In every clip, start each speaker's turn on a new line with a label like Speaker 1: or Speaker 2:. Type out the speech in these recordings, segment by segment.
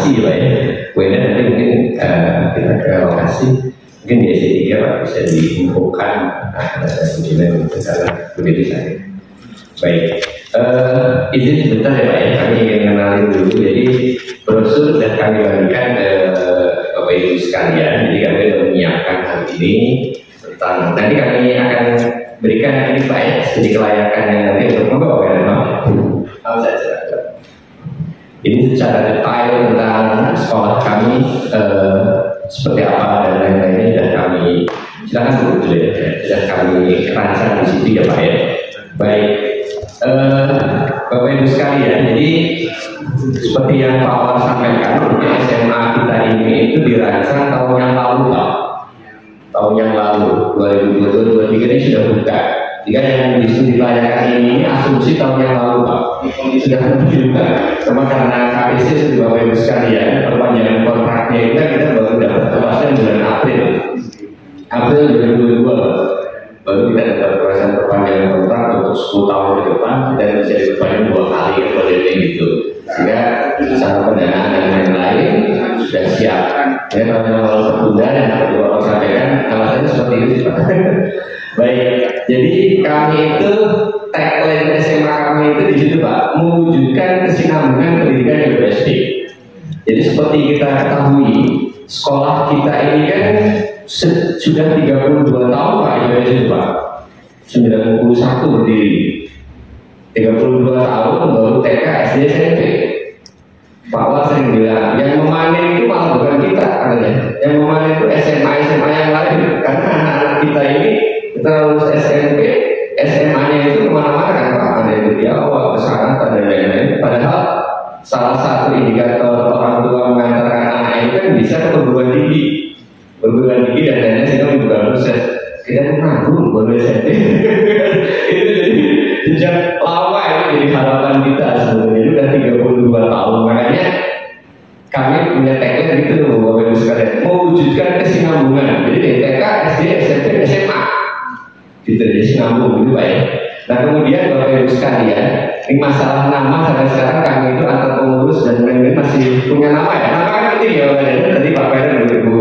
Speaker 1: lokasi Pak ya. Kemudian nanti mungkin kita ke lokasi, mungkin di S3 Pak bisa diinfokan ujian itu cara berdiri saya. Baik, izin sebentar ya Pak ya, kami ingin kenalin dulu. Jadi brosur sudah kami bagikan ke Bapak Ibu sekalian. Jadi kami sudah menyiapkan hal ini tentang, nanti kami akan berikan ini Pak ya, sedikit kelayakan yang nanti untuk membawa ya Pak. Mau saya jelaskan. Ini secara detail tentang sekolah kami seperti apa dan lain-lainnya sudah kami silakan dulu ya, sudah kami rancang di situ ya Pak ya. Baik, Bapak Ibu sekalian, jadi seperti yang Pak Awal sampaikan, SMA kita ini itu dirancang tahun yang lalu Pak. Tahun yang lalu 2022-2023 ini sudah buka. Jika yang dilayakan ini asumsi tahun yang lalu Pak, sudah dibuka. Sama karena KPC sudah Bapak Ibu sekalian, perpanjangan kontraknya itu kita baru dapat kepastian bulan April 2022 baru kita dapat kepastian perpanjangan kontrak untuk 10 tahun ke depan dan bisa diperpanjang 2 kali kemudian gitu. Sehingga secara pendanaan dan lain-lain sudah siap. Ya, tahun yang lalu tertunda dan seperti Bapak sampaikan alasannya seperti itu Pak. Baik, jadi kami itu tagline SMA kami itu di situ Pak, mewujudkan kesinambungan pendidikan yang USD. Jadi seperti kita ketahui, sekolah kita ini kan sudah 32 tahun Pak USD Pak, 91 berdiri, 32 tahun baru TK, SD, SMP. Pak Wal sering bilang, yang memanen itu malah bukan kita, yang memanen itu SMA yang lain, karena anak-anak kita ini kita lulus SMP, SMA-nya itu kemana-mana kan Pak, ada yang di awal, pesantren, dan lain-lain. Padahal salah satu indikator orang tua mengantarkan anak itu kan bisa ke perguruan tinggi dan lain-lain sehingga bukan proses. Kita pun nanggung baru SMP. Itu jadi sejak lama itu jadi harapan kita sebenarnya itu udah 32 tahun. Makanya kami punya tagline gitu Bapak Ibu sekalian, mewujudkan kesinambungan. Jadi dari TK, SD, SMP, SMA gitu, jadi sinambung gitu Pak ya. Nah kemudian Bapak Ibu sekalian, ini masalah nama sampai sekarang kami itu antar pengurus dan lain-lain masih punya nama ya. Nama kan penting ya Bapak ya. Tadi Pak Peren dan Ibu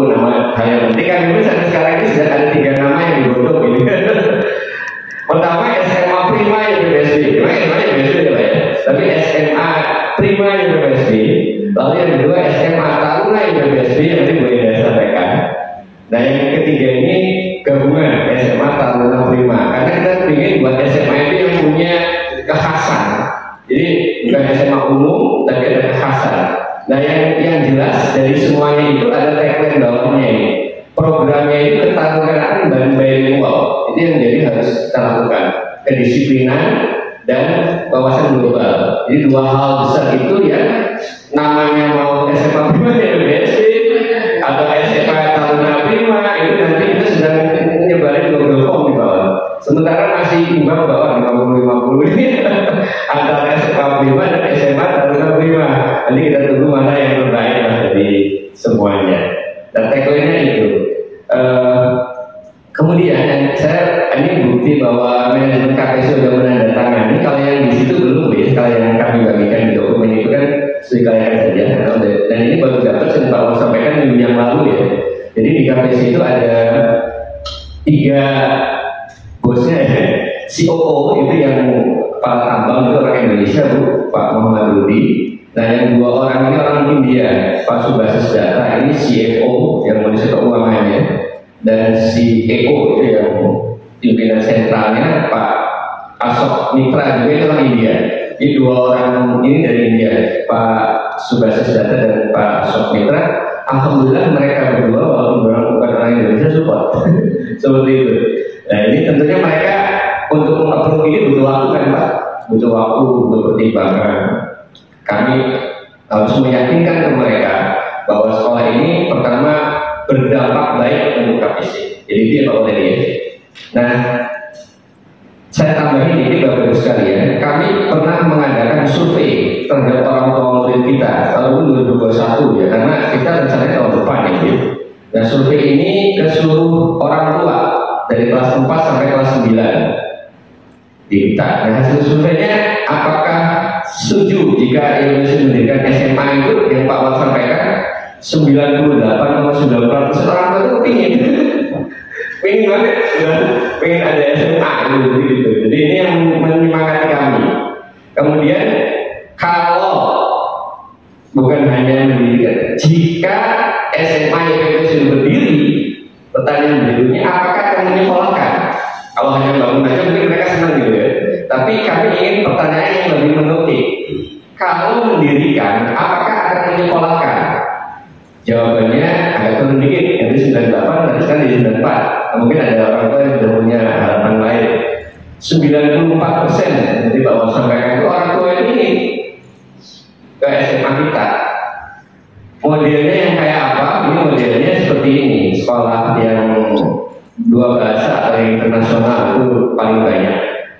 Speaker 1: nama hal yang penting kan itu sampai sekarang ini sudah ada 3 nama yang digodok ini. Pertama SMA Prima University, namanya University ya Pak ya. Tapi SMA Prima University. Lalu yang kedua SMA Taruna University yang tadi Bu Ida sampaikan. Nah yang ketiga ini gabungan SMA Taruna Prima, karena kita ingin buat SMA itu yang punya kekhasan. Jadi bukan SMA umum, tapi ada kekhasan. Nah yang jelas dari semuanya itu ada tagline bawahnya ini. Programnya itu ketarunaan dan bilingual. Itu yang jadi harus kita lakukan. Kedisiplinan dan wawasan global. Jadi 2 hal besar itu ya, namanya mau SMA Prima University atau SMA Taruna Prima itu nanti kita sedang nyebarin Google Form di bawah. Sementara masih imbang bawah 50-50 ini antara SMA Prima dan SMA Taruna Prima. Nanti kita tunggu mana yang terbaik lah dari semuanya. Dan tagline-nya itu. Kemudian saya ini bukti bahwa manajemen KPC sudah menandatangani. Kalau yang di situ belum ya, kalau yang kami bagikan di dokumen itu kan sekalian saja. Dan ini baru dapat saya Pak sampaikan minggu yang lalu ya. Jadi di KPC itu ada 3 bosnya ya. COO itu yang kepala tambang itu orang Indonesia Bu, Pak Muhammad Rudi. Nah yang 2 orang ini orang India, Pak Subhasis Data ini CFO yang Malaysia Keuangannya, dan CEO itu yang pimpinan sentralnya Pak Asok Mitra juga itu orang India. Ini 2 orang ini dari India, Pak Subhasis Data dan Pak Asok Mitra. Alhamdulillah mereka berdua walaupun bukan orang Indonesia support seperti itu. Nah ini tentunya mereka untuk mengapprove ini butuh waktu kan Pak, butuh waktu, butuh pertimbangan. Kami harus meyakinkan ke mereka bahwa sekolah ini pertama berdampak baik untuk KPC. Jadi itu yang Pak tadi ya. Nah, saya tambahin ini Bapak Ibu sekalian, kami pernah mengadakan survei terhadap orang tua murid kita tahun 2021 ya, karena kita rencananya tahun depan ya. Nah, survei ini ke seluruh orang tua dari kelas 4 sampai kelas 9. di kita. Nah, hasil surveinya apakah setuju jika Indonesia mendirikan SMA itu yang Pak Wal sampaikan 98,9% orang tua itu pengen banget, pengen ada SMA gitu. Jadi ini yang menyemangati kami. Kemudian kalau bukan hanya mendirikan, jika SMA YPP sudah berdiri, pertanyaan berikutnya apakah akan menyekolahkan? Kalau hanya bangun aja mungkin mereka senang gitu ya. Tapi kami ingin pertanyaan yang lebih menutup. Kalau mendirikan, apakah akan menyekolahkan? Jawabannya agak turun dikit, jadi 98, nanti sekarang jadi 94. Mungkin ada orang tua yang sudah punya harapan lain. 94%, jadi Pak sampaikan itu orang tua yang ingin ke SMA kita. Modelnya yang kayak apa? Ini modelnya seperti ini. Sekolah yang 2 bahasa atau yang internasional itu paling banyak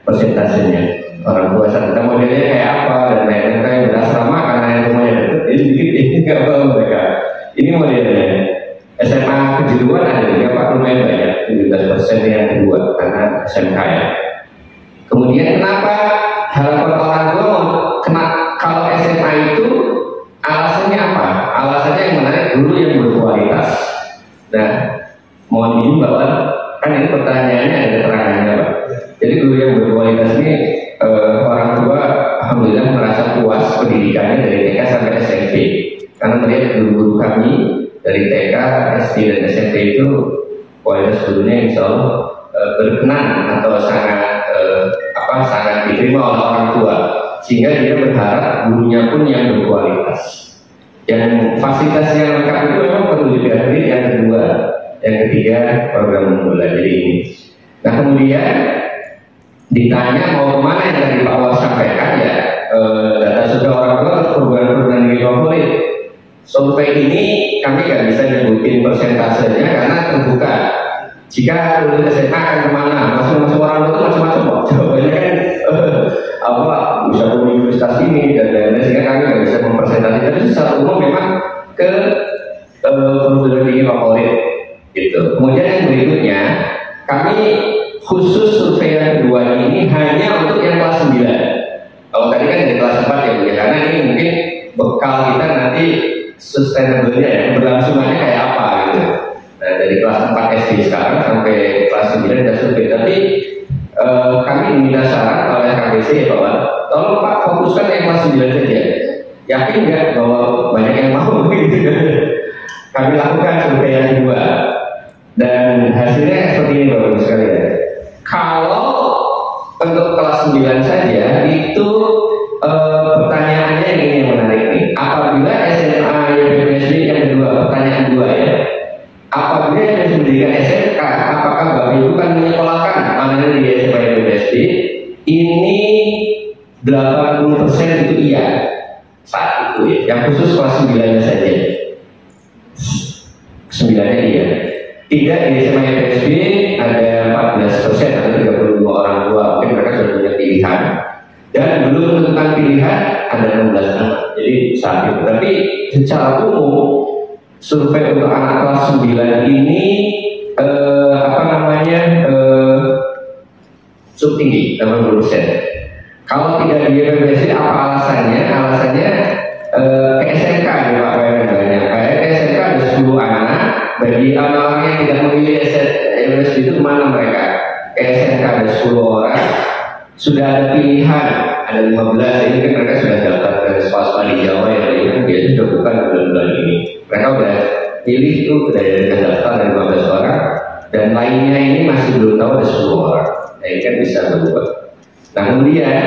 Speaker 1: persentasenya orang tua kita. Modelnya kayak apa dan lain-lain, kayak berasrama karena yang rumahnya dekat, jadi sedikit ini nggak tahu mereka. Ini modelnya. SMA kejuruan ada juga Pak, lumayan banyak, 17% yang kedua karena SMK ya. Kemudian kenapa harapan orang tua kalau SMA itu alasannya apa? Alasannya yang menarik, guru yang berkualitas. Nah, mohon izin bahwa kan ini pertanyaannya ada keterangannya Pak. Jadi guru yang berkualitas ini orang tua alhamdulillah merasa puas pendidikannya dari TK sampai SMP. Karena melihat guru-guru kami dari TK, SD dan SMP itu kualitas gurunya insya Allah berkenan atau sangat diterima oleh orang tua, sehingga dia berharap gurunya pun yang berkualitas. Yang fasilitas yang lengkap itu memang perlu dipelajari. Yang kedua, yang ketiga program unggulan. Jadi ini. Nah kemudian ditanya mau kemana yang tadi Pak Wal sampaikan ya, data survei orang tua program-program yang favorit. Survei ini kami nggak bisa nyebutin persentasenya karena terbuka. Jika lulus SMA akan kemana? Masing-masing orang tua macam-macam kok. Jawabannya kan bisa ke universitas ini dan lain-lain, sehingga kami nggak bisa mempresentasikan. Tapi secara umum memang ke perguruan tinggi favorit gitu. Kemudian yang berikutnya, kami khusus survei yang kedua ini hanya untuk yang kelas 9. Kalau tadi kan dari kelas 4 ya Bu ya, karena ini mungkin bekal kita nanti sustainable-nya ya, berlangsungannya kayak apa gitu. Nah, dari kelas 4 SD sekarang sampai kelas 9 kita survei. Tapi kami diminta saran oleh KBC bahwa tolong Pak fokuskan yang kelas 9 saja. Yakin nggak bahwa banyak yang mau gitu? Kami lakukan survei yang kedua dan hasilnya seperti ini Bapak Ibu sekalian. Kalau untuk kelas 9 saja itu pertanyaannya ini yang menarik nih. Apabila SMA YPPSD yang kedua, pertanyaan kedua ya. Apabila yang mendirikan SMK, apakah Bapak Ibu kan menyekolahkan maknanya di SMA YPPSD? Ini 80% itu iya saat itu ya. Yang khusus kelas 9-nya saja. 9-nya iya. Tidak di SMA YPSD ada 14% atau 32 orang tua, mungkin mereka sudah punya pilihan. Dan belum menentukan pilihan ada 16 anak. Jadi saat itu. Tapi secara umum survei untuk anak kelas 9 ini cukup tinggi, 80%. Kalau tidak di YPPSD apa alasannya? Alasannya ke SMK ya Pak, banyak. Kayak ke SMK ada 10 anak. Bagi anak-anak yang tidak memilih YPPSD itu kemana mereka? Ke SMK ada 10 orang. Sudah ada pilihan, ada 15. Ini kan mereka sudah daftar ke sekolah di Jawa ya, ini kan biasanya sudah bukan bulan-bulan ini. Mereka udah pilih itu dari daftar dari 15 orang, dan lainnya ini masih belum tahu ada 10 orang. Nah ini kan bisa berubah. Nah kemudian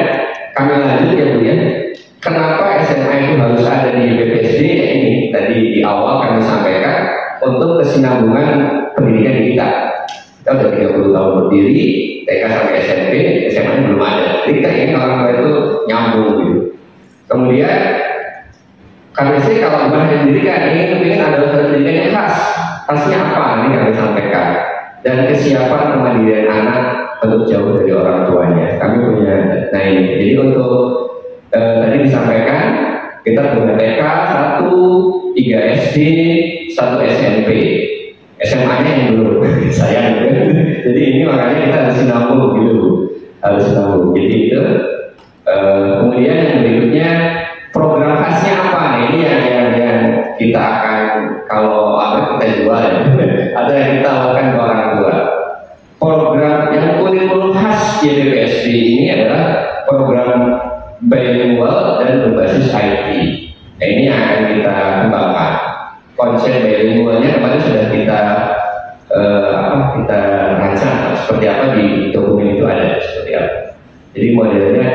Speaker 1: kami lanjut ya Bu ya. Kenapa SMA itu harus ada di YPPSD? Ya ini tadi di awal kami sampaikan untuk kesinambungan pendidikan di kita. Kita sudah 30 tahun berdiri, TK sampai SMP, SMA belum ada. Jadi kita ingin orang tua itu nyambung gitu. Kemudian KBC kalau bukan mendirikan, ingin ada pendidikan yang khas. Khasnya apa? Ini kami sampaikan. Dan kesiapan kemandirian anak untuk jauh dari orang tuanya. Kami punya, nah ini. Jadi untuk tadi disampaikan kita punya TK 1, 3 SD, 1 SMP. SMA-nya yang belum sayang gitu. Jadi ini makanya kita harus sinambung gitu, harus sinambung. YPPSB ini adalah program bilingual dan berbasis IT. Nah, ini yang akan kita kembangkan. Konsep bilingualnya kemarin sudah kita rancang seperti apa, di dokumen itu ada seperti apa. Jadi modelnya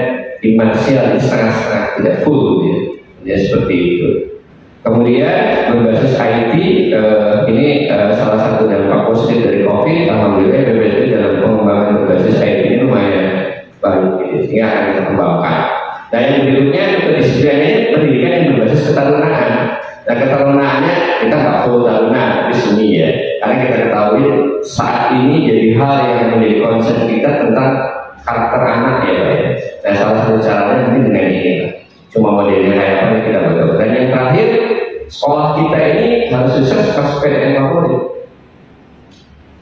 Speaker 1: imparsial, setengah-setengah, tidak full gitu. Ya seperti itu. Kemudian berbasis IT, ini salah satu dampak positif dari COVID. Alhamdulillah BPSB dalam pengembangan berbasis IT ini lumayan baik gitu, sehingga akan kita kembangkan. Nah yang berikutnya kedisiplinannya pendidikan yang berbasis ketarunaan. Nah ketarunaannya kita nggak full taruna, tapi seni ya. Karena kita ketahui saat ini jadi hal yang menjadi concern kita tentang karakter anak ya Pak ya. Nah salah satu caranya mungkin dengan ini Pak. Cuma modelnya kayak apa kita tahu. Dan yang terakhir, sekolah kita ini harus sukses pas PTN favorit.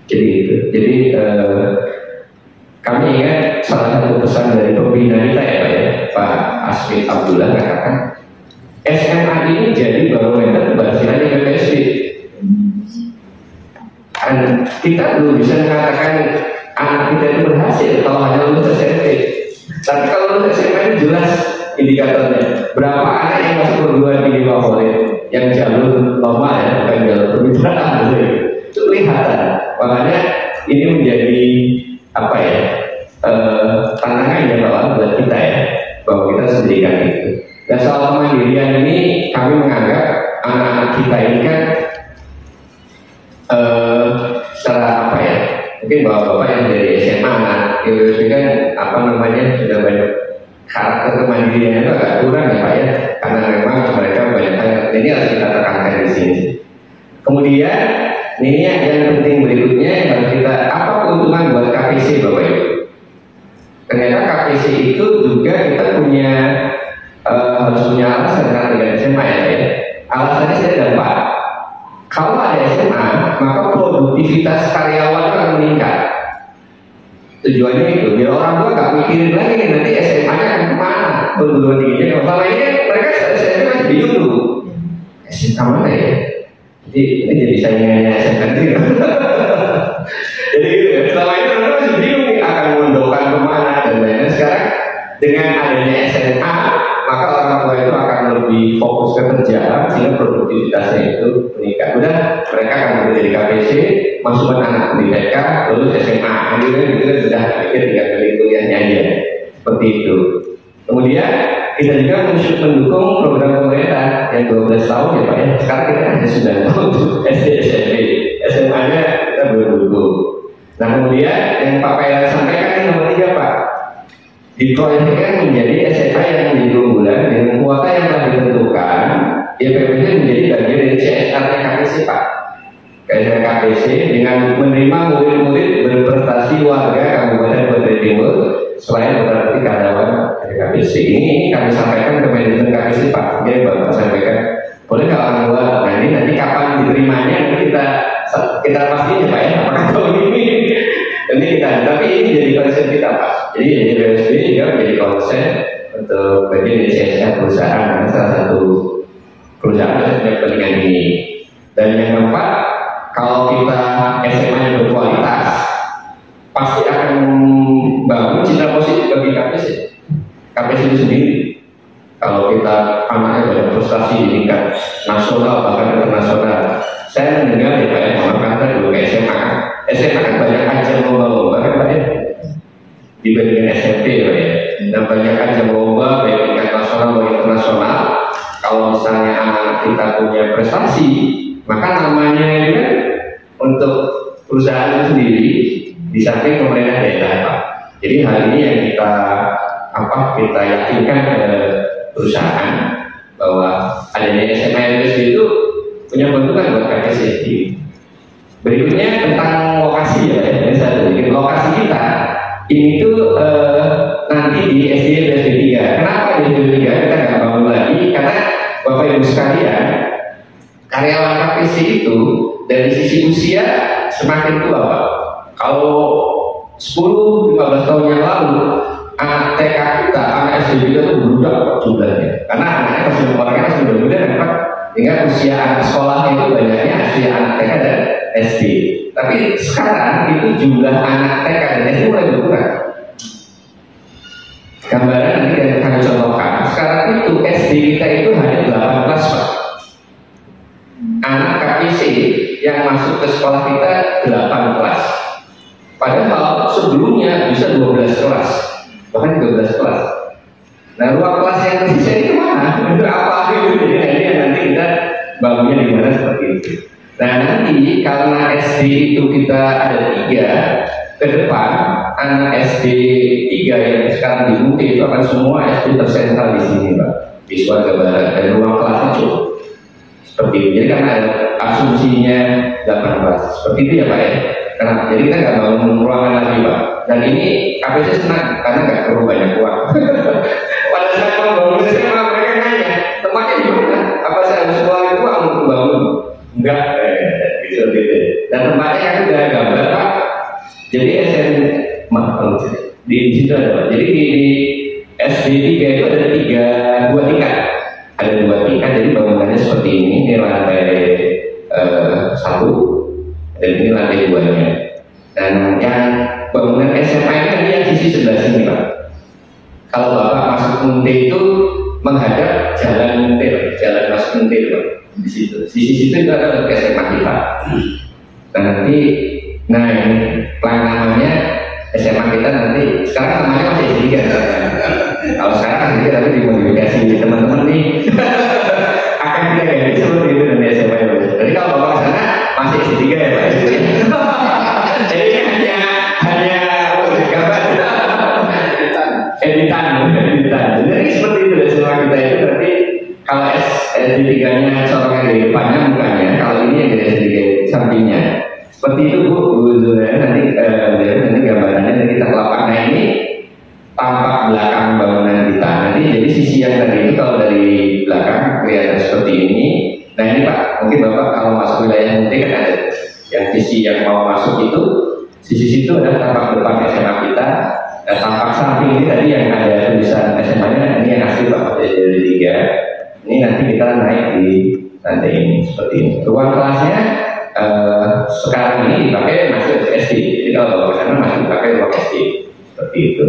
Speaker 1: Jadi itu. Jadi kami ingat salah satu pesan dari pembina kita ya Pak ya, Pak Asmi Abdullah katakan SMA ini jadi barometer keberhasilan BPSB. Dan kita belum bisa mengatakan anak kita itu berhasil kalau hanya lulus SMP. Tapi kalau lulus SMA ini jelas indikatornya. Berapa anak yang masuk perguruan tinggi favorit, yang jalur normal ya, bukan jalur permintaan itu kelihatan. Makanya ini menjadi apa ya, tantangan yang buat kita ya, bahwa kita harus menjadikan itu. Dan soal kemandirian ini kami menganggap anak-anak kita ini kan secara apa ya, mungkin bapak-bapak yang dari SMA, anak YPPSB kan apa namanya sudah banyak karakter kemandirian itu agak kurang ya Pak ya, karena memang mereka banyak hal ini harus kita tekankan di sini. Kemudian ini yang penting berikutnya yang harus kita, apa keuntungan buat KPC Bapak Ibu? Ternyata KPC itu juga kita punya harus punya alasan karena dengan SMA ya. Alasannya saya ada 4. Kalau ada SMA, maka produktivitas karyawan akan meningkat. Tujuannya itu, biar orang tua nggak mikirin lagi nanti SMA-nya akan kemana, perguruan tingginya. Selama ini mereka SMP masih bingung dulu, SMK mana ya? Jadi ini jadi saingannya SMK itu. Jadi gitu ya. Selama ini mereka masih bingung nih akan mendokan kemana dan lain-lain. Sekarang dengan adanya SMA, maka orang tua itu akan lebih fokus ke kerjaan sehingga produktivitasnya itu meningkat. Kemudian mereka akan menjadi KPC, masukkan anak di TK, lulus SMA, gitu sudah tinggal dari kuliahnya aja, seperti itu. Kemudian kita juga mendukung program pemerintah yang 12 tahun ya Pak ya. Sekarang kita hanya 9 tahun SD SMP, SMA-nya kita belum dukung. Nah kemudian yang Pak Pairan sampaikan yang nomor 3 Pak, diproyeksikan menjadi SMA yang menjadi unggulan dengan kuota yang telah ditentukan. YPPSB menjadi bagian dari CSR-nya KPC Pak. Kajian KPC dengan menerima murid-murid berprestasi warga Kabupaten Kutai Timur selain berarti karyawan dari KPC. Ini kami sampaikan ke manajemen KPC Pak. Jadi Bapak sampaikan, boleh nggak orang tua? Nah ini nanti kapan diterimanya nanti kita pastinya Pak ya. Apakah tahun ini? Nanti kita, tapi ini jadi konsep kita Pak. Jadi BPSB juga menjadi konsep untuk bagian dari CSR perusahaan, karena salah satu perusahaan yang punya kepentingan ini. Dan yang keempat, kalau kita SMA yang berkualitas, pasti akan membangun citra positif bagi KPC. KPC itu sendiri. Kalau kita anaknya banyak prestasi di tingkat nasional bahkan internasional, saya mendengar ya Pak ya, kata dulu ke SMA. SMA kan banyak ajang lomba-lomba kan Pak ya, dibandingkan SMP Pak ya. Dan banyak ajang lomba baik tingkat nasional maupun internasional. Kalau misalnya anak kita punya prestasi, maka namanya itu kan untuk perusahaan itu sendiri di samping pemerintah daerah Pak. Jadi hal ini yang kita yakinkan ke perusahaan bahwa adanya SMA itu punya keuntungan buat KPC. Berikutnya tentang lokasi ya, ini satu. Lokasi kita ini tuh nanti di SD BSD 3. Kenapa di SD 3 kita nggak bangun lagi? Karena Bapak Ibu sekalian, karyawan KPC itu dari sisi usia semakin tua Pak. Kalau 10-15 tahun yang lalu anak TK kita, anak SD kita tuh berudak Pak jumlahnya. Karena anaknya masih muda kan Pak. Sehingga usia anak sekolahnya itu banyaknya usia anak TK dan SD. Tapi sekarang itu jumlah anak TK dan SD mulai berkurang. dulunya bisa 12 kelas, bahkan 13 kelas. Nah, ruang kelas yang tersisa ini kemana? Untuk apa gitu? Jadi ini yang nanti kita bangunnya di mana seperti itu. Nah, nanti karena SD itu kita ada 3, ke depan anak SD 3 yang sekarang di Muti itu akan semua SD tersentral di sini, Pak, di Suarga Barat, dan ruang kelasnya cukup seperti itu. Jadi karena ada asumsinya 8 kelas seperti itu ya Pak ya. Kenapa? Jadi kita nggak bangun ruangan lagi Pak. Dan ini KPC senang karena nggak perlu banyak uang. Pada saat membangun SMA mereka nanya tempatnya di mana? Apa saya harus keluarin uang untuk bangun? Enggak, gitu. Dan tempatnya kan udah gambar Pak. Jadi di situ ada Pak. Jadi di SD 3 itu ada 2 tingkat. Ada 2 tingkat, jadi bangunannya seperti ini. Ini lantai 1 dan ini lantai 2-nya. Dan yang bangunan SMA ini kan yang sisi sebelah sini Pak. Kalau Bapak masuk Munti itu menghadap jalan Munti, jalan masuk Munti Pak. Di situ, sisi situ itu adalah SMA kita. Nah ini plan namanya SMA kita nanti. Sekarang namanya masih S3 kan? Kalau sekarang kita tapi dimodifikasi teman-teman nih. Akan kita ganti seperti itu nanti SMA itu. Jadi kalau Bapak sana masih S3 ya Pak. Jadi hanya gambar editan. Jadi seperti itu semua kita itu berarti kalau SD3-nya corongan di depannya mukanya, kalau ini yang dari SD3 sampingnya. Seperti itu Bu Zura, nanti gambarannya nanti kita kelapa. Nah ini tampak belakang bangunan kita. Nanti jadi sisi yang tadi itu kalau dari belakang kelihatan seperti ini. Nah ini Pak, mungkin Bapak kalau masuk wilayah Munti kan ada yang sisi yang mau masuk itu, sisi situ ada tampak depan SMA kita. Nah, tampak samping ini tadi yang ada tulisan SMA-nya, ini yang asli Pak dari 3. Ini nanti kita naik di lantai ini seperti ini. Ruang kelasnya sekarang ini dipakai masih SD. Jadi kalau ke sana masih dipakai ruang SD seperti itu.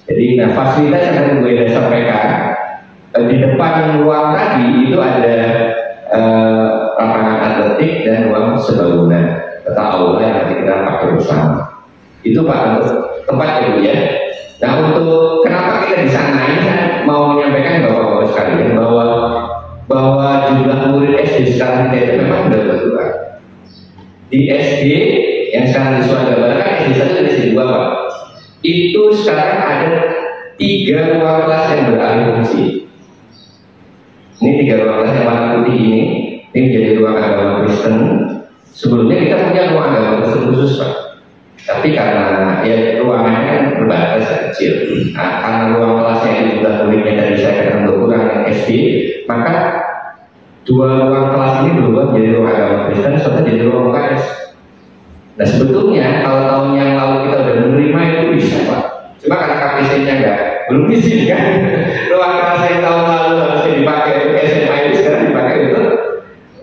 Speaker 1: Jadi nah fasilitas yang tadi gue sudah sampaikan di depan ruang tadi itu ada lapangan atletik dan ruang serbaguna atau aula yang nanti kita pakai bersama. Itu Pak untuk tempatnya Bu ya. Nah untuk kenapa kita di sana ini kan mau menyampaikan Bapak-Bapak sekalian bahwa jumlah murid SD sekarang kita itu memang sudah berkurang. Di SD yang sekarang di Suarga Barat kan SD 1 dan SD 2 Pak. Itu sekarang ada 3 ruang kelas yang beralih fungsi. Ini 3 ruang kelas yang warna putih ini menjadi ruang agama Kristen. Sebelumnya kita punya ruang agama Kristen khusus Pak. Tapi karena ya ruangannya kan terbatas kecil. Nah, karena ruang kelasnya itu jumlah muridnya tadi saya katakan berkurang yang SD, maka 2 ruang kelas ini berubah menjadi ruang agama Kristen serta jadi ruang UKS. Nah sebetulnya kalau tahun yang lalu kita udah menerima itu bisa Pak. Cuma karena KPC-nya belum diizinkan. Ruang kelas yang tahun lalu harusnya dipakai untuk SMA ini sekarang dipakai untuk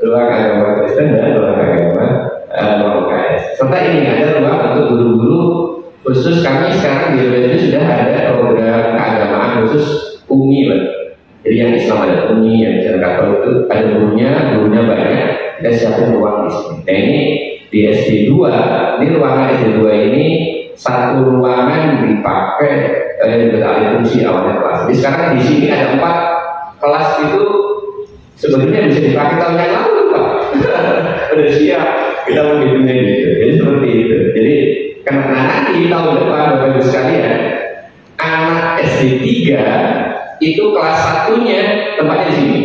Speaker 1: ruang agama Kristen dan ruang agama UKS. Serta ini ada ruang untuk guru-guru khusus. Kami sekarang di UKS itu sudah ada program keagamaan khusus UMI Pak. Jadi yang Islam ada UMI, yang Islam Katolik itu ada gurunya banyak. Kita siapin ruang di sini. Nah ini di SD 2, ini ruangan SD 2 ini satu ruangan dipakai beralih fungsi awalnya kelas. Jadi sekarang di sini ada 4 kelas itu sebetulnya bisa dipakai tahun yang lalu Pak. Udah siap kita mau hidupnya gitu. Jadi seperti itu. Jadi karena nanti tahun depan Bapak Ibu sekalian anak SD 3 itu kelas 1-nya tempatnya di sini.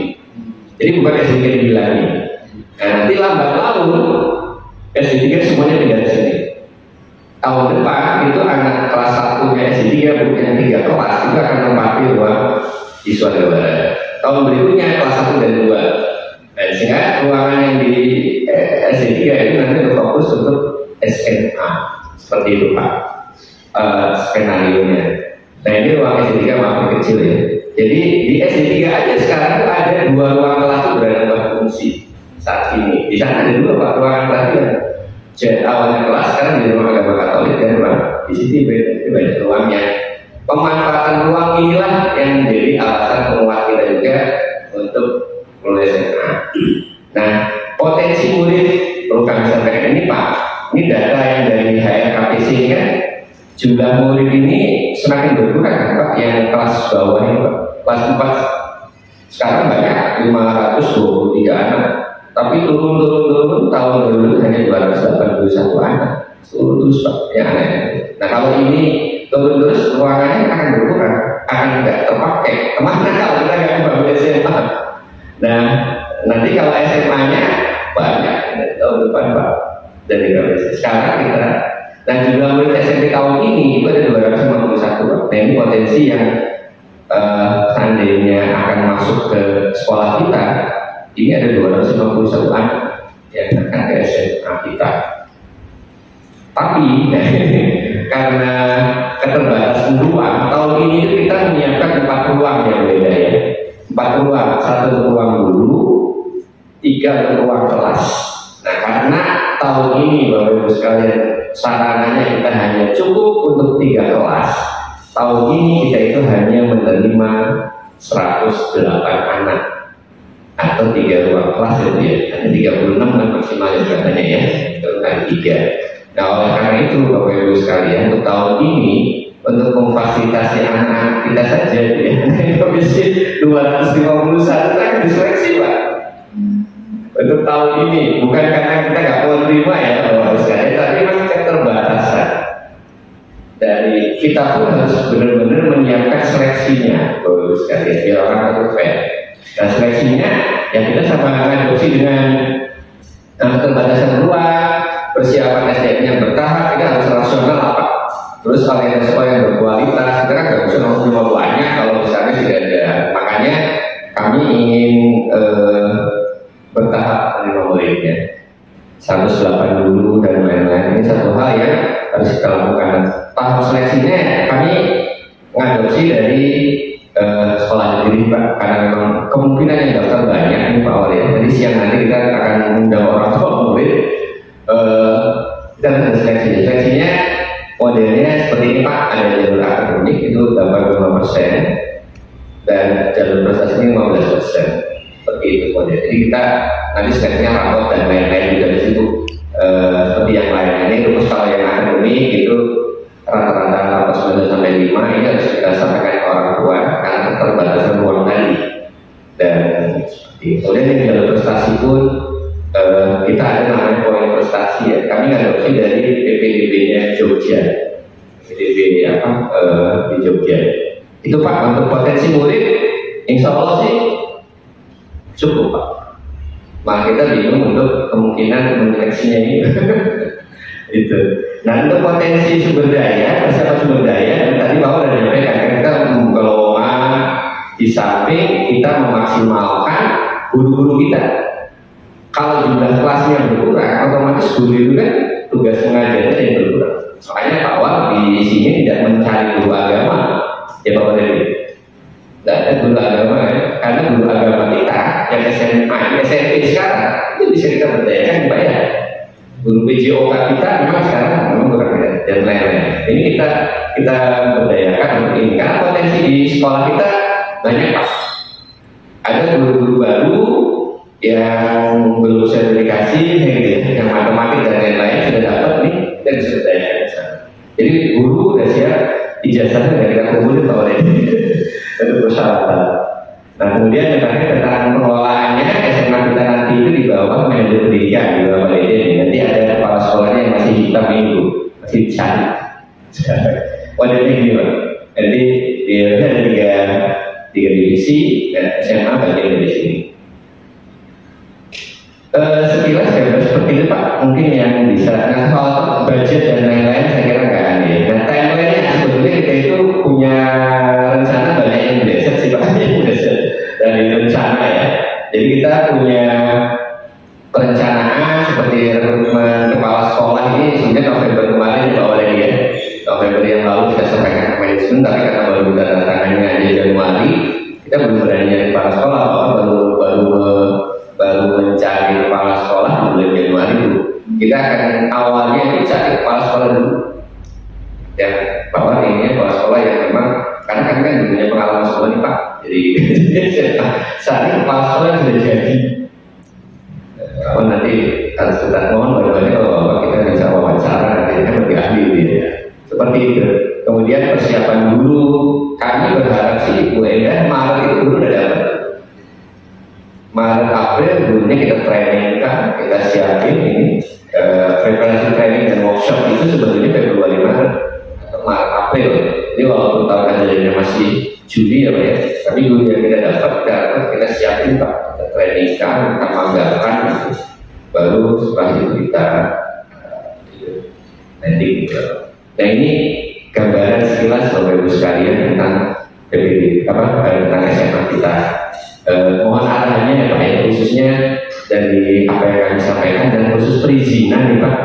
Speaker 1: Jadi bukan SD 3 di lagi. Nah nanti lambat laun SD 3 semuanya pindah di sini. Tahun depan itu anak kelas 1-nya SD 3 bukan 3 kelas itu akan menempati ruang di Suarga Barat. Tahun berikutnya kelas 1 dan 2. Nah, sehingga ruangan yang di SD 3 itu nanti berfokus untuk SMA. Seperti itu Pak skenario-nya. Nah ini ruang SD 3 makin kecil ya. Jadi di SD 3 aja sekarang itu ada 2 ruang kelas itu berada fungsi saat ini. Di sana ada 2 Pak ruangan kelas yang awalnya kelas sekarang di ruang agama Katolik dan ruang di sini itu banyak ruangnya. Pemanfaatan ruang inilah yang menjadi alasan penguat kita juga untuk mulai SMA. Nah potensi murid perlu kami sampaikan ini Pak. Ini data yang dari HRKPC ini kan jumlah murid ini semakin berkurang Pak, yang kelas bawah ini Pak. Kelas 4 sekarang banyak 523 anak, tapi turun tahun dulu hanya 281 anak, turun terus Pak yang aneh. Nah kalau ini turun terus, ruangannya akan berkurang, akan tidak terpakai. Kemana kalau kita nggak membangun SMA? Nah nanti kalau SMA-nya banyak tahun depan Pak. Dari sekarang kita, dan jumlah murid SMP tahun ini itu ada 251 Pak. Nah ini potensi yang seandainya akan masuk ke sekolah kita, ini ada 251 anak yang akan ke SMA kita. Tapi karena keterbatasan ruang, tahun ini kita menyiapkan 4 ruang yang berbeda ya. 4 ruang, 1 ruang guru, 3 ruang kelas. Nah karena tahun ini Bapak Ibu sekalian sarananya kita hanya cukup untuk 3 kelas. Tahun ini kita itu hanya menerima 108 anak atau 3 ruang kelas ya, hanya 36 kan maksimal ya katanya ya, itu kan 3. Nah oleh karena itu Bapak Ibu sekalian, untuk tahun ini untuk memfasilitasi anak-anak kita saja ya, komisi 251 akan diseleksi Pak. Untuk tahun ini bukan karena kita nggak mau terima ya Bapak Ibu sekalian, tapi memang keterbatasan. Dari kita pun harus benar-benar menyiapkan seleksinya Bapak Ibu sekalian, biar orang itu fair. Dan seleksinya yang kita sama adopsi dengan keterbatasan ruang, persiapan SDM yang bertahap, kita harus rasional apa. Terus kualitas sekolah yang berkualitas, kita kan nggak bisa menerima banyak kalau misalnya tidak ada. Makanya kami ingin bertahap menerima muridnya, 108 dulu dan lain-lain. Ini satu hal yang harus kita lakukan. Tahap seleksinya kami mengadopsi dari sekolah negeri Pak, karena memang kemungkinan yang daftar banyak nih Pak Wali. Jadi siang nanti kita akan mengundang orang tua murid. Kita ada seleksinya. Seleksinya modelnya seperti ini Pak, ada jalur akademik itu 85% dan jalur prestasi 15%. Seperti itu model. Jadi kita nanti seleksinya rapot dan lain-lain juga di situ. Seperti yang lain. Ini rumus kalau yang akademik itu rata-rata 9 sampai 5 ini harus kita sampaikan ke orang tua karena keterbatasan ruang tadi. Dan seperti itu. Kemudian yang jalur prestasi pun kita ada namanya poin prestasi ya. Kami ngadopsi dari PPDB-nya Jogja. PPDB di Jogja. Itu Pak, untuk potensi murid insya Allah sih cukup Pak. Maka kita bingung untuk kemungkinan menyeleksinya ini. Itu. Nah untuk potensi sumber daya, persiapan sumber daya, tadi bahwa ada menyampaikan kita membuka lowongan, di samping kita memaksimalkan guru-guru kita. Kalau jumlah kelasnya berkurang, otomatis guru itu kan tugas mengajarnya yang berkurang. Makanya Pak Wal di sini tidak mencari guru agama, ya Pak Wal ini. Tidak ada guru agama ya, karena guru agama kita yang SMA, SMP sekarang itu bisa kita berdayakan Pak ya. Guru PJOK kita memang sekarang memang kurang ya, dan lain-lain. Ini kita berdayakan untuk ini karena potensi di sekolah kita banyak Pak. Ada guru-guru baru yang belum sertifikasi, yang matematik dan lain-lain sudah dapat nih dan bisa berdayakan di sana. Jadi guru udah siap, ijazahnya sudah kita kumpulin Pak ini. Itu persyaratan. Nah kemudian yang terakhir tentang pengelolaannya, SMA kita nanti itu di bawah manajer pendidikan, di bawah Balai. Nanti ada kepala sekolahnya yang masih hitam itu, masih cantik. Modelnya gini Pak. Jadi dia ada tiga divisi dan SMA bagian dari sini. Sekilas gambar seperti itu Pak, mungkin yang bisa. Nah soal budget dan lain-lain saya kira nggak ada. Nah timeline-nya sebetulnya kita itu punya rencana banyak yang meleset sih Pak, yang meleset dari rencana ya. Jadi kita punya perencanaan seperti rekrutmen kepala sekolah ini sebenarnya November kemarin dibawa lagi ya. November yang lalu kita sampaikan ke manajemen, tapi karena baru tanda tangannya aja Januari, kita belum berani nyari kepala sekolah, baru mencari kepala sekolah di bulan Januari dulu. Kita akan awalnya cari kepala sekolah dulu. Ya, bahwa ini kepala sekolah yang memang karena kami kan punya pengalaman sekolah nih Pak. Jadi saat ini kepala sekolah yang sudah jadi. Kalau nanti harus kita mohon bagaimana kalau Bapak kita bisa wawancara nanti kan lebih ahli ya. seperti itu. Kemudian persiapan dulu, kami berharap sih Bu Endah Maret itu dulu udah dapat. Maret April dulunya kita training kan, kita siapin ini preparasi training dan workshop itu sebetulnya Februari Maret atau Maret April. Jadi walaupun tahun ajarannya masih Juli ya Pak ya, tapi dulu yang kita dapat kita siapin Pak, kita training kan, kita manggakan gitu. Baru setelah itu kita landing gitu. Nah ini gambaran sekilas Bapak Ibu sekalian tentang PBB tentang SMA kita. Mohon arahannya ya Pak ya, khususnya dari apa yang kami sampaikan dan khusus perizinan nih Pak,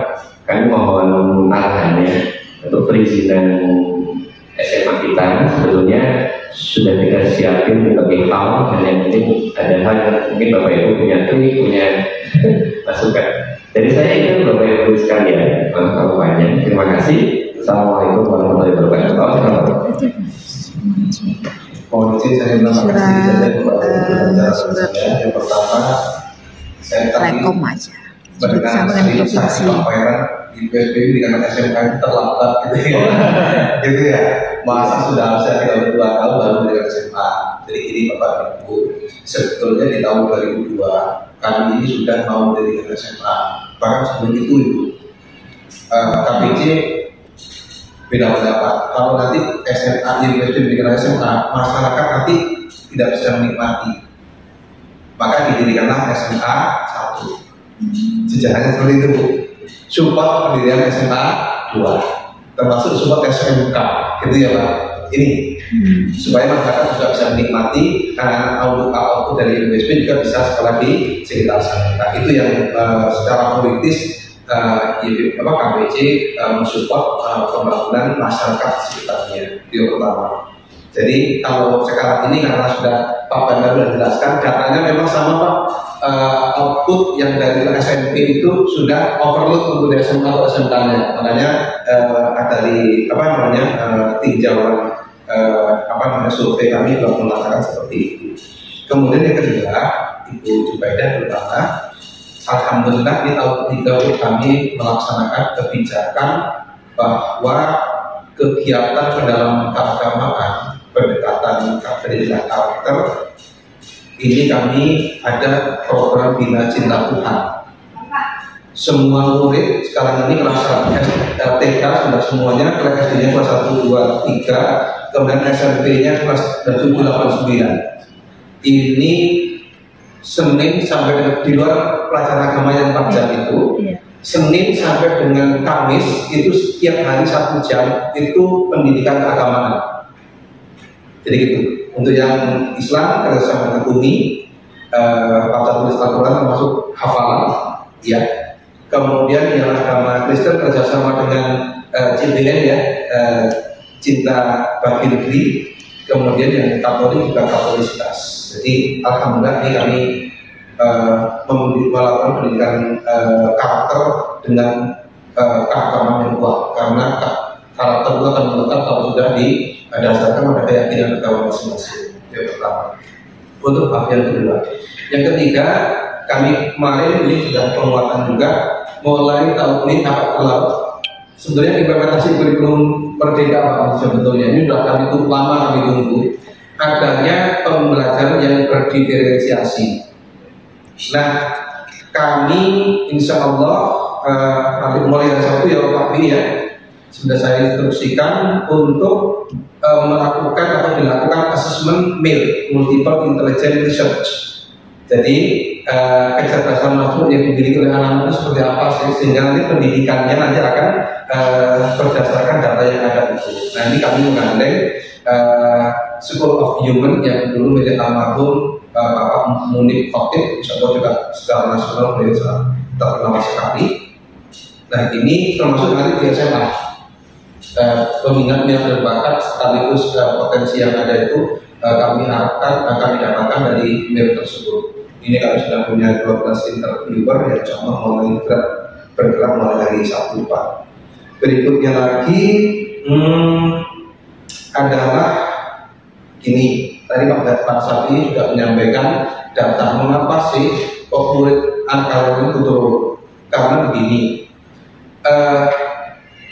Speaker 1: kami mohon arahannya untuk perizinan SMA kita. Sebetulnya sudah kita siapin berbagai hal, dan yang penting ada hal yang mungkin Bapak Ibu punya trik, punya masukan. Jadi saya itu Bapak Ibu sekalian, kalau banyak. Terima kasih. Assalamualaikum warahmatullahi wabarakatuh.
Speaker 2: Mohon izin saya bilang makasih saja kepada pembicara saya. Yang pertama, saya tadi mendengar saya sampaikan di PSBB dengan SMK itu terlambat gitu ya. Gitu ya. Masih sudah harusnya 32 tahun baru dengan SMA. Jadi ini Bapak Ibu, sebetulnya di tahun 2002 kami ini sudah mau mendirikan SMA. Bahkan sebelum itu Ibu, KPC beda pendapat. Kalau nanti SMA Universitas Pendidikan SMA, masyarakat nanti tidak bisa menikmati. Maka didirikanlah SMA 1. Sejarahnya seperti itu Bu. Support pendirian SMA 2, termasuk support SMK, gitu ya Pak. Ini supaya masyarakat juga bisa menikmati, karena output dari USP juga bisa sekolah di sekitar sana. Nah, itu yang secara politis KPC mensupport pembangunan masyarakat sekitarnya. Itu yang pertama. Jadi kalau sekarang ini karena sudah Pak Bandar sudah jelaskan, datanya memang sama Pak, output yang dari SMP itu sudah overload untuk dari SMA atau SMK-nya. Makanya dari tinjauan survei kami telah mengatakan seperti itu. Kemudian yang kedua, Ibu Jubaidah terutama, alhamdulillah di tahun ketiga kami melaksanakan kebijakan bahwa kegiatan pendalaman keagamaan, pendekatan pendidikan karakter ini kami ada program Bina Cinta Tuhan. Semua murid sekarang ini kelas TK sudah semuanya, kelas SD-nya kelas 1, 2, 3, kemudian SMP-nya kelas 7, 8, 9. Ini Senin sampai dengan di luar pelajaran agama yang 4 jam itu, Senin sampai dengan Kamis itu setiap hari 1 jam itu pendidikan keagamaan. Jadi gitu. Untuk yang Islam kerjasama dengan UNI, baca tulis Al-Quran termasuk hafalan, ya. Kemudian yang agama Kristen kerjasama dengan CBN ya, cinta bagi negeri. Kemudian yang Katolik juga Katolisitas. Jadi alhamdulillah ini kami melakukan pendidikan karakter dengan keagamaan yang kuat, karena karakter itu akan melekat kalau sudah didasarkan pada keyakinan agama masing-masing. Yang pertama. Untuk bab yang kedua, yang ketiga, kami kemarin ini sudah penguatan juga mulai tahun ini tahap laut. Sebenarnya implementasi kurikulum Merdeka Pak sebetulnya ini sudah kami tunggu lama, kami tunggu adanya pembelajaran yang berdiferensiasi. Nah, kami insya Allah nanti mulai hari Sabtu ya Pak B ya, sudah saya instruksikan untuk melakukan atau dilakukan assessment MIL, Multiple Intelligence Research. Jadi kecerdasan maksud yang dimiliki oleh anak-anak itu seperti apa sih, sehingga nanti pendidikannya nanti akan berdasarkan data yang ada itu. Nah ini kami menggandeng School of Human yang dulu milik almarhum Bapak Munib Khotib, insya Allah juga secara nasional beliau terkenal sekali. Nah ini termasuk nanti di SMA. Peminat yang berbakat sekaligus potensi yang ada itu kami harapkan akan didapatkan dari MIL tersebut. Ini kami sudah punya 12 interviewer yang insya Allah mulai bergerak mulai hari Sabtu Pak. Berikutnya lagi adalah ini tadi Pak Safi juga menyampaikan data mengapa sih kok murid angka itu turun, karena begini.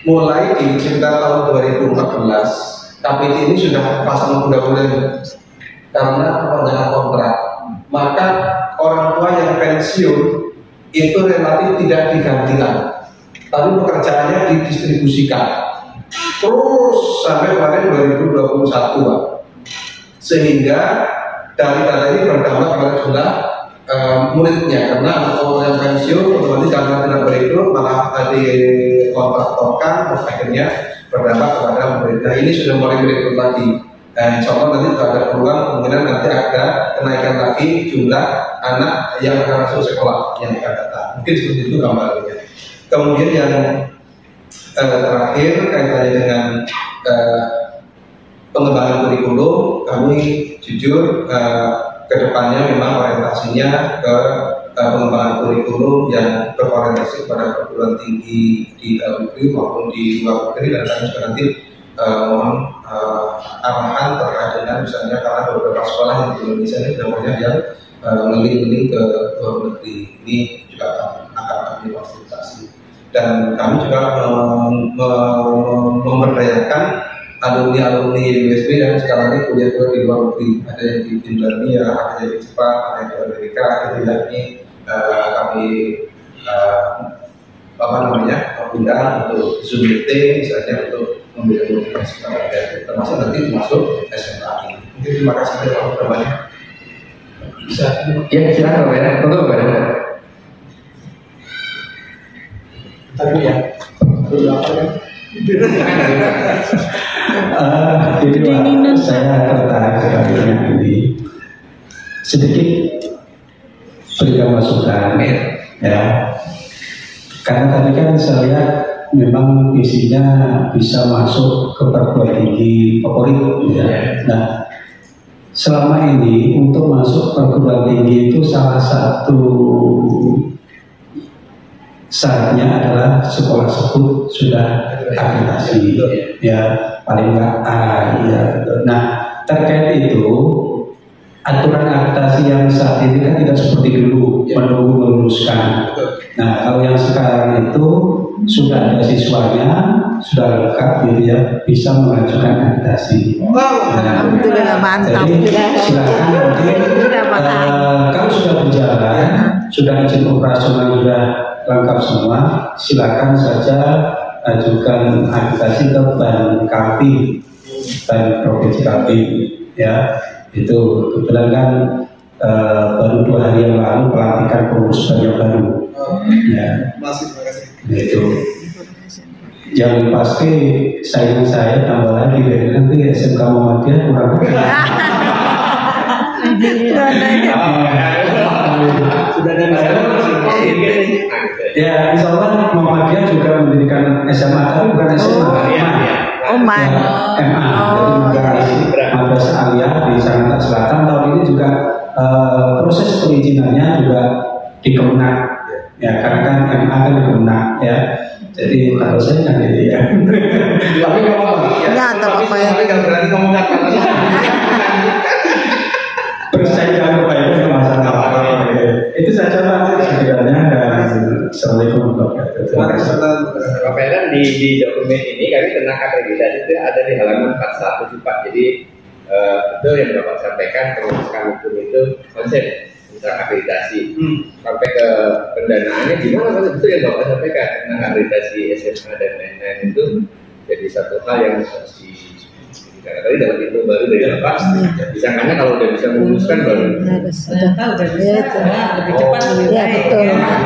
Speaker 3: mulai di sekitar tahun 2014 KPT ini sudah pasang undang-undang karena perpanjangan kontrak. Maka orang tua yang pensiun itu relatif tidak digantikan, tapi pekerjaannya didistribusikan terus sampai kemarin 2021 Pak. Sehingga dari data ini berdampak pada jumlah muridnya, karena orang yang pensiun otomatis karena tidak berekrut malah dikontraktorkan, akhirnya berdampak kepada murid. Nah ini sudah mulai berekrut lagi. Insya Allah nanti juga ada peluang, kemungkinan nanti ada kenaikan lagi jumlah anak yang akan masuk sekolah yang akan datang. Mungkin seperti itu gambarnya. Kemudian yang terakhir kaitannya dengan pengembangan kurikulum, kami jujur kedepannya memang orientasinya ke pengembangan kurikulum yang berorientasi pada perguruan tinggi di dalam negeri maupun di luar negeri, dan kami juga nanti mohon arahan terkait dengan misalnya karena beberapa sekolah yang di Indonesia ini sudah banyak yang ngeling-ngeling ke luar negeri, ini juga akan kami fasilitasi. Dan kami juga memberdayakan alumni USB yang sekarang ini kuliah di luar negeri, ada yang di Finlandia, ada yang di Jepang, ada yang di Amerika, itu yang ini kami undang untuk Zoom meeting misalnya untuk memberikan motivasi kepada termasuk nanti masuk SMA ini. Mungkin terima kasih banyak banyak. Bisa?
Speaker 1: Ya silakan Pak ya, untuk Pak ya.
Speaker 3: Tadi ya, dulu apa ya?
Speaker 1: Jadi Pak, saya tertarik sekali dengan ini. Sedikit berikan masukan ya. Karena tadi kan saya lihat memang isinya bisa masuk ke perguruan tinggi favorit ya. Nah, selama ini untuk masuk perguruan tinggi itu salah satu syaratnya adalah sekolah tersebut sudah akreditasi ya, paling enggak A ya. Nah, terkait itu aturan akreditasi yang saat ini kan tidak seperti dulu menunggu meluluskan. Nah, kalau yang sekarang itu sudah ada siswanya, sudah lengkap gitu ya, bisa mengajukan akreditasi.
Speaker 2: Alhamdulillah, mantap.
Speaker 1: Jadi silakan mungkin kalau sudah berjalan, sudah izin operasional sudah lengkap semua, silakan saja ajukan akreditasi ke Bankapim, Bank Provinsi Kaltim ya. Itu kebetulan kan baru 2 hari yang lalu pelantikan pengurus bank yang baru. Ya.
Speaker 3: Terima kasih.
Speaker 1: Itu. Yang pasti sayang saya tambah lagi dari nanti SMK Muhammadiyah kurang. Sudah ada ya, insya Allah Muhammadiyah juga mendirikan SMA, tapi bukan SMA. MA. Jadi Madrasah Aliyah di Sangatta Selatan tahun ini juga proses perizinannya juga di Kemenak ya, karena kan MA kan di Kemenak ya. Jadi kalau saya kan jadi ya. Tapi nggak apa-apa.
Speaker 2: Ya, tak apa ya.
Speaker 3: Tapi nggak berani ngomong kata-kata.
Speaker 1: Persaingan kebaikan itu masalah. Itu saja Pak sebenarnya, dan Assalamualaikum warahmatullahi wabarakatuh.
Speaker 4: Pak Peran di dokumen ini kami tentang akreditasi itu ada di halaman 41 Pak. Jadi betul yang Bapak sampaikan, pengurusan hukum itu konsep tentang akreditasi. Sampai ke pendanaannya gimana, kan betul yang Bapak sampaikan tentang akreditasi SMA dan lain-lain itu jadi satu hal yang harus tadi dapat itu baru dari Bapak. Disangkanya kalau udah bisa memutuskan baru
Speaker 2: sudah tahu udah bisa lebih cepat lebih baik.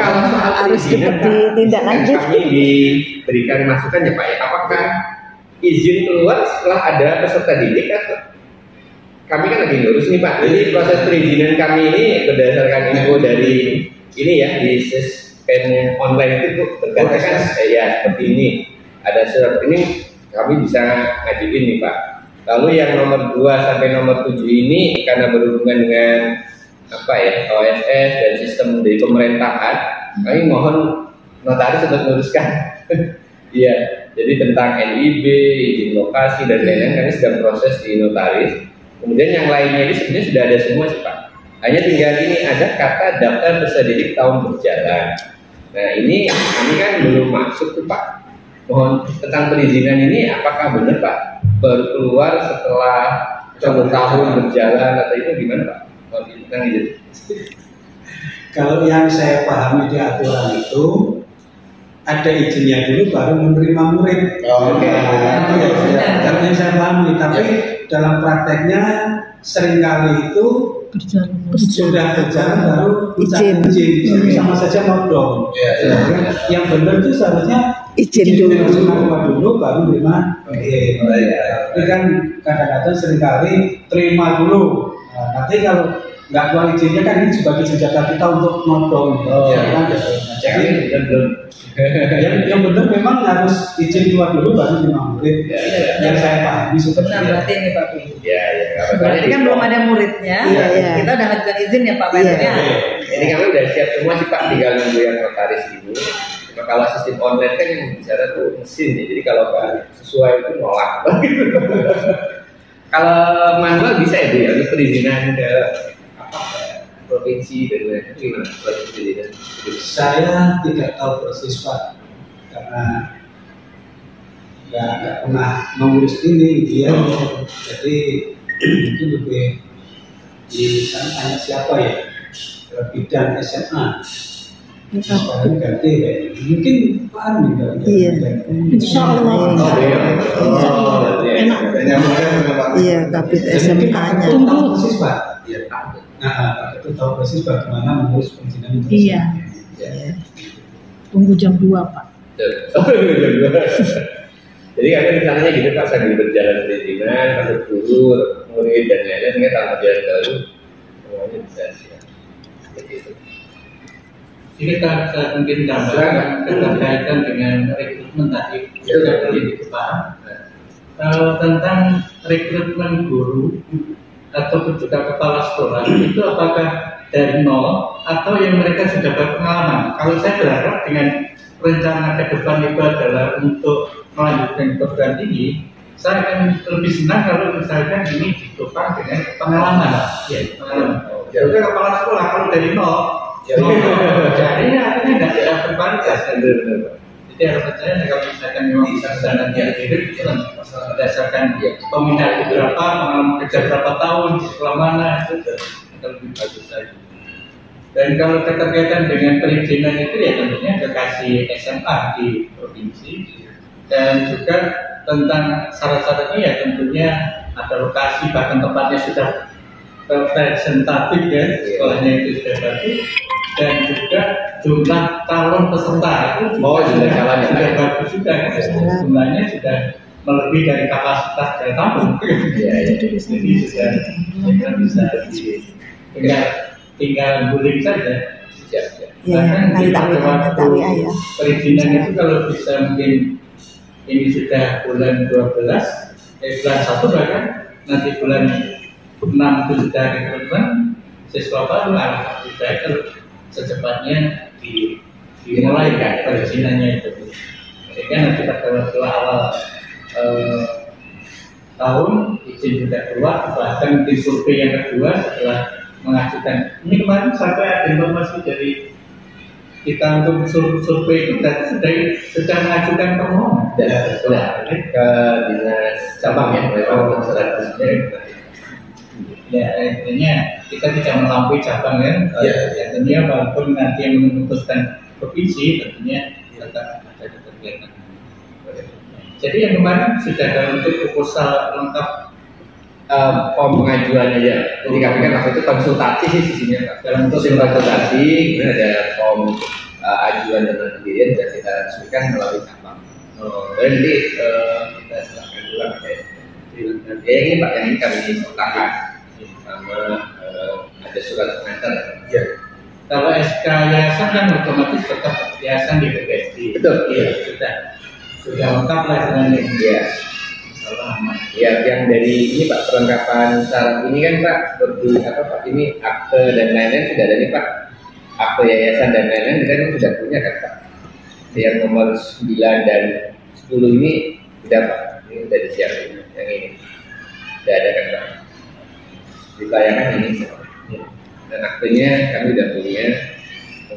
Speaker 4: Kalau soal
Speaker 2: harus ditindak lanjut.
Speaker 4: Kami diberikan masukan ya Pak ya, apakah izin keluar setelah ada peserta didik atau kami kan lagi ngurus nih Pak. Jadi proses perizinan kami ini berdasarkan info dari ini ya, di Sispen online itu berkatakan ya seperti ini, ada surat ini kami bisa ngajuin nih Pak. Lalu yang nomor 2 sampai nomor 7 ini karena berhubungan dengan apa ya, OSS dan sistem dari pemerintahan, kami mohon notaris untuk meluruskan. Iya, jadi tentang NIB, izin lokasi dan lain-lain kami sedang proses di notaris. Kemudian yang lainnya ini sebenarnya sudah ada semua sih Pak. Hanya tinggal ini ada kata daftar peserta didik tahun berjalan. Nah ini kami kan belum masuk tuh Pak. mohon tentang perizinan ini apakah benar Pak baru keluar setelah 1 tahun berjalan atau itu gimana Pak? Kalau tentang izin.
Speaker 5: Kalau yang saya pahami di aturan itu ada izinnya dulu baru menerima murid.
Speaker 3: Oke.
Speaker 5: Kalau yang saya pahami, tapi dalam prakteknya seringkali itu sudah berjalan baru izin. Jadi sama saja modal. Yang benar itu seharusnya izin dulu baru terima. Tapi kan kadang-kadang seringkali terima dulu. Nanti kalau nggak keluar izinnya kan ini sebagai senjata kita untuk nodong. Jadi yang benar memang harus izin keluar dulu baru terima murid. Yang saya pahami seperti itu.
Speaker 6: Berarti ini Pak.
Speaker 4: Ya.
Speaker 6: Berarti kan belum ada muridnya. Kita udah ngajukan izin ya Pak Pak.
Speaker 4: Ini kami udah siap semua sih Pak, tinggal nunggu yang notaris dulu. Cuma kalau sistem online kan yang bicara tuh mesin ya, jadi kalau nggak sesuai itu nolak. Kalau manual bisa ya Bu ya, untuk perizinan ke provinsi dan lain-lain itu gimana? Proses perizinan?
Speaker 5: Saya tidak tahu persis Pak, karena nggak pernah mengurus ini dia. Jadi mungkin lebih di sana tanya siapa ya, bidang SMA. Sekarang ganti ya. Mungkin Pak Armin kali ya.
Speaker 7: Insya Allah. Iya, tapi SMK-nya.
Speaker 5: Tunggu persis Pak. Nah, itu tahu persis bagaimana mengurus perizinan itu.
Speaker 7: Iya. Tunggu jam 2 Pak.
Speaker 4: Jadi kami rencananya gitu Pak, sambil berjalan perizinan, masuk dulu, murid dan lain-lain, sehingga kalau berjalan baru semuanya bisa siap. Seperti itu.
Speaker 8: Jadi kita mungkin tambahkan berkaitan dengan rekrutmen tadi sudah boleh dipaham. Tentang rekrutmen guru ataupun juga kepala sekolah itu apakah dari nol atau yang mereka sudah berpengalaman? Kalau saya berharap dengan rencana ke depan itu adalah untuk melanjutkan perguruan tinggi, saya akan lebih senang kalau misalkan ini ditopang dengan pengalaman. Pengalaman. Jadi kepala sekolah kalau dari nol, jadi artinya tidak berkualitas. Jadi harus saya kalau misalkan memang bisa sana dia itu berdasarkan peminat berapa, pengalaman kerja berapa tahun di sekolah mana itu lebih bagus lagi. Dan kalau keterkaitan dengan perizinan itu ya tentunya lokasi SMA di provinsi dan juga tentang syarat-syaratnya ya tentunya ada lokasi bahkan tempatnya sudah representatif ya, sekolahnya itu sudah bagus dan juga jumlah calon peserta itu juga sudah bagus juga kan, jumlahnya sudah melebihi dari kapasitas dari tampung. Jadi sudah bisa tinggal guling saja. Bahkan di waktu perizinan itu kalau bisa mungkin ini sudah bulan 12, bulan 1 bahkan nanti bulan 6 itu sudah rekrutmen siswa baru, alhamdulillah kalau secepatnya dimulai kan perizinannya itu. Sehingga nanti pada waktu awal tahun izin sudah keluar, bahkan di survei yang kedua setelah mengajukan. Ini kemarin sampai ada informasi dari kita untuk survei itu sudah mengajukan permohonan.
Speaker 4: Ke dinas cabang ya,
Speaker 8: ya, artinya kita tidak melampaui cabang kan, tentunya walaupun nanti yang memutuskan provinsi tentunya tetap ada kegiatan. Jadi yang kemarin sudah ada untuk proposal lengkap
Speaker 4: form pengajuan aja. Jadi kami kan waktu itu konsultasi sih sisinya Pak. Dalam proses konsultasi kemudian ada form ajuan dan pendirian dan kita resmikan melalui cabang. Dan nanti kita serahkan juga ya. Ini Pak yang ini kami sertakan sama ada surat pengantar.
Speaker 8: Ya. Kalau SK yayasan kan otomatis tetap yayasan di PPSD.
Speaker 4: Betul.
Speaker 8: Iya, sudah lengkap lah dengan ini.
Speaker 4: Ya, yang dari ini Pak perlengkapan syarat ini kan Pak seperti apa Pak, ini akte dan lain-lain sudah ada nih Pak, akte yayasan dan lain-lain kita kan sudah punya kan Pak. Yang nomor 9 dan 10 ini sudah Pak, ini sudah disiapkan yang ini sudah ada kan Pak, ditayangan ini dan aktenya kami sudah punya,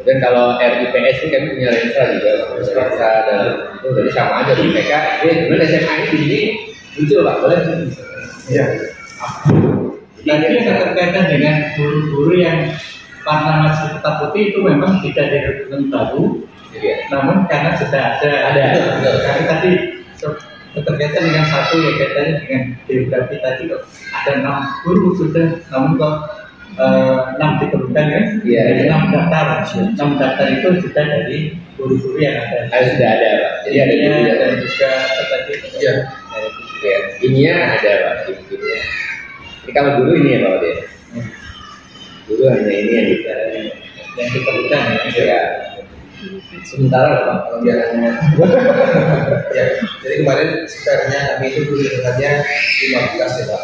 Speaker 4: Dan kalau RIPS ini kami punya lensa juga, lensa dalam itu jadi sama aja di TK. Kemudian SMA ini di sini muncul Pak, boleh?
Speaker 3: Iya.
Speaker 8: Tadi yang terkaitan dengan guru-guru yang karena masih tetap putih itu memang tidak direkrutmen baru, namun karena sudah ada. Tapi tadi berkaitan dengan satu yang kaitannya dengan geografi tadi kok ada 6 guru sudah, namun kok 6 diperlukan kan? Jadi 6 daftar itu sudah dari guru-guru yang ada.
Speaker 4: Sudah ada Pak. Jadi ada
Speaker 8: dan juga tadi.
Speaker 3: Iya.
Speaker 4: Ininya ada Pak. Ini kalau dulu ini ya Pak dia. Dulu hanya ini yang diperlukan ya. Sementara Pak kalau biarannya.
Speaker 3: Ya, jadi kemarin sebenarnya kami itu dulu dengannya 15 ya Pak.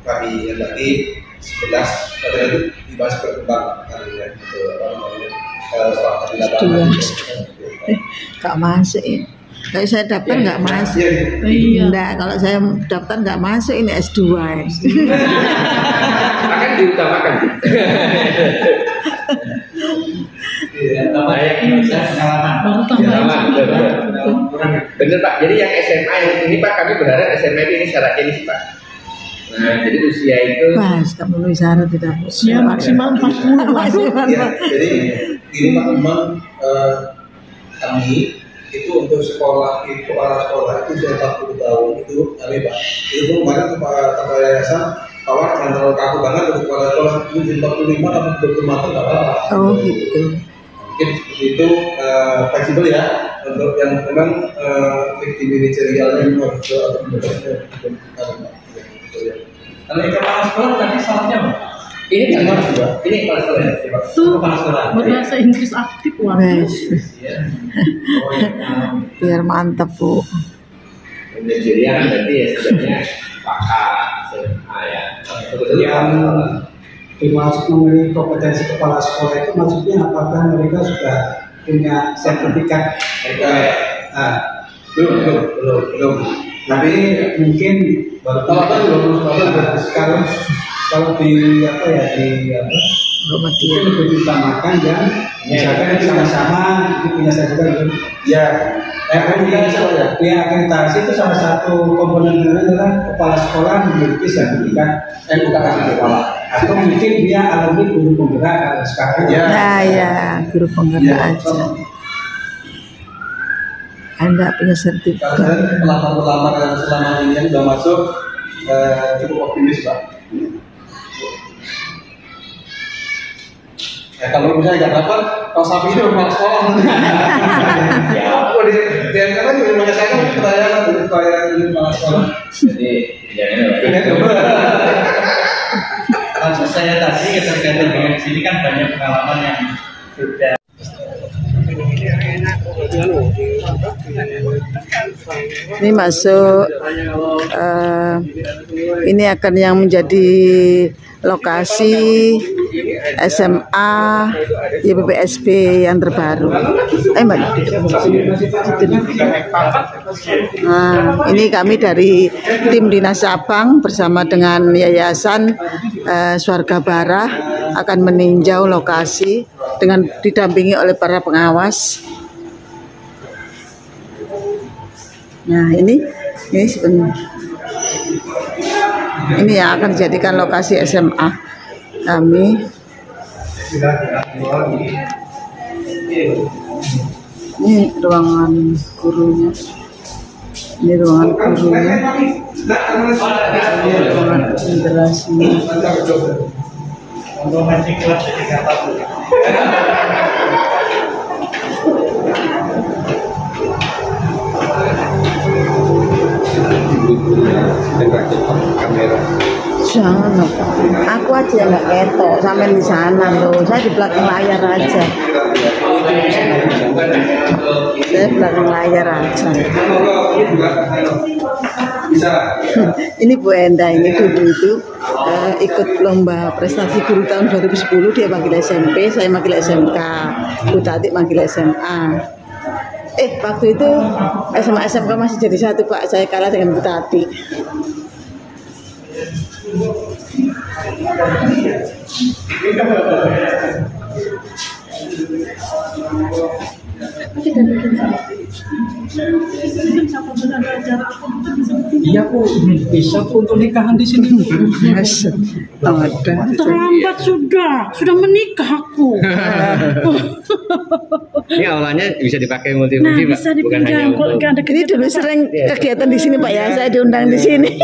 Speaker 3: Kami lagi 11 pada itu dibahas berkembang kalian gitu apa namanya soal kandidat.
Speaker 7: Gak masuk ya. Kalau saya daftar nggak masuk.
Speaker 6: Iya.
Speaker 7: Enggak, kalau saya daftar nggak masuk ini S2.
Speaker 4: Akan diutamakan. Pengalaman. Bener Pak. Jadi yang SMA yang ini Pak, kami berharap SMA ini syaratnya ini sih Pak. Nah, jadi usia itu.
Speaker 7: Pas kamu nulis syarat tidak.
Speaker 6: Usia maksimal 40.
Speaker 3: Ya, jadi ini Pak Imam kami itu untuk sekolah itu kepala sekolah itu sudah 40 tahun itu kami Pak. Itu kemarin kepala yayasan bahwa jangan terlalu kaku banget untuk kepala sekolah itu 45 tapi 25 tahun nggak apa-apa.
Speaker 7: Oh gitu.
Speaker 3: Mungkin seperti itu fleksibel ya untuk yang memang victim manajerialnya atau
Speaker 8: Kalau yang kepala sekolah tadi salahnya apa?
Speaker 4: Ini kepala sekolah. Ini kepala sekolah.
Speaker 6: Itu
Speaker 8: Kepala sekolah.
Speaker 6: berbahasa Inggris aktif wah.
Speaker 7: Biar mantep Bu.
Speaker 4: Manajerial kan berarti ya sebenarnya pakar SMA ya.
Speaker 5: Yang dimaksud mengenai kompetensi kepala sekolah itu maksudnya apakah mereka sudah punya sertifikat?
Speaker 3: Belum.
Speaker 5: Tapi mungkin baru kalau di apa ya mungkin lebih diutamakan dan misalkan sama-sama punya sertifikat.
Speaker 3: Ya,
Speaker 5: Di akreditasi itu salah satu komponen adalah kepala sekolah memiliki sertifikat kepala. Atau mungkin dia alumni guru penggerak sekarang.
Speaker 7: Ya, guru penggerak aja. Anda punya sertifikat.
Speaker 3: karena pelamar-pelamar yang selama ini yang sudah masuk cukup optimis Pak. Ya, kalau misalnya nggak dapat, kalau sapi ini memang sekolah. Ya, aku di DMK kan juga banyak saya pertanyaan dari pertanyaan ini malah sekolah.
Speaker 4: Jadi jangan
Speaker 8: Maksud saya tadi terkaitan dengan sini kan banyak pengalaman yang sudah.
Speaker 7: Ini masuk ini akan yang menjadi lokasi SMA YPPSB yang terbaru. Mbak. Nah, ini kami dari tim Dinas Cabang bersama dengan Yayasan Swarga Bara akan meninjau lokasi dengan didampingi oleh para pengawas. Nah, ini sebenarnya ini yang akan dijadikan lokasi SMA kami. Ini ruangan gurunya. Ini ruangan gurunya. Ini ruangan ventilasinya.
Speaker 3: Kamera.
Speaker 7: Jangan, aku aja nggak ketok sampai di sana loh. Saya di belakang layar aja. Saya belakang layar aja. Ini Bu Enda ini dulu itu ikut lomba prestasi guru tahun 2010, dia manggil SMP, saya manggil SMK, Bu Tati manggil SMA. Waktu itu SMA SMK masih jadi satu Pak, saya kalah dengan Bu Tati.
Speaker 5: Iya Bu, bisa Bu untuk nikahan di sini.
Speaker 9: Terlambat sudah menikah aku.
Speaker 4: Ini awalnya bisa dipakai multifungsi Pak.
Speaker 9: Bisa dipinjam.
Speaker 7: Ini dulu sering kegiatan di sini Pak ya, saya diundang di sini.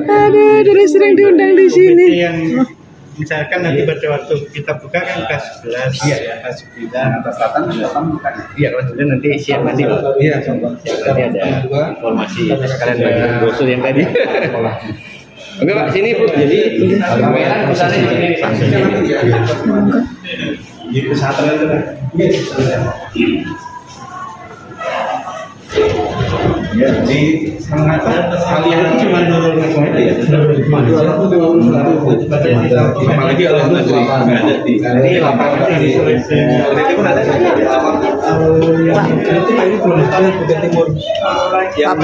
Speaker 7: Aduh, dulu sering diundang di sini.
Speaker 8: Yang misalkan nanti pada waktu kita buka kan kelas 11, kelas 9,
Speaker 3: atas selatan bukan.
Speaker 4: Iya, kelas 9 nanti siap nanti Pak.
Speaker 3: Iya,
Speaker 4: Nanti ada informasi sekalian bagi brosur yang tadi. Oke Pak, sini Bu. Jadi kamera misalnya di sini langsung.
Speaker 5: Di pesantren itu kan.
Speaker 3: Ya, jadi mengatakan kalian cuma nurul aja ya. Apalagi kalau negeri nggak ada di lapangan di Sulawesi pun ada.
Speaker 5: Ini belum tahu Bukit Timur.
Speaker 3: Yang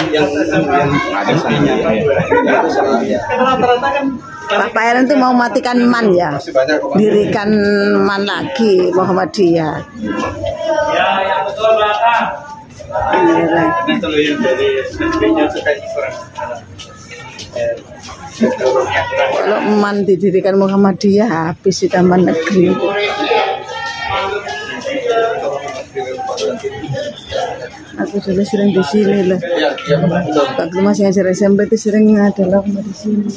Speaker 3: ada sananya.
Speaker 8: rata-rata kan
Speaker 7: Pak Eren itu mau matikan MAN ya, dirikan MAN lagi Muhammadiyah.
Speaker 8: ya yang betul Pak. Karena kalau yang dari SPB-nya suka kurang.
Speaker 7: Kalau MAN didirikan Muhammadiyah habis di taman negeri. Aku dulu sering di sini loh. Waktu masih ngajar SMP itu sering ada di sini.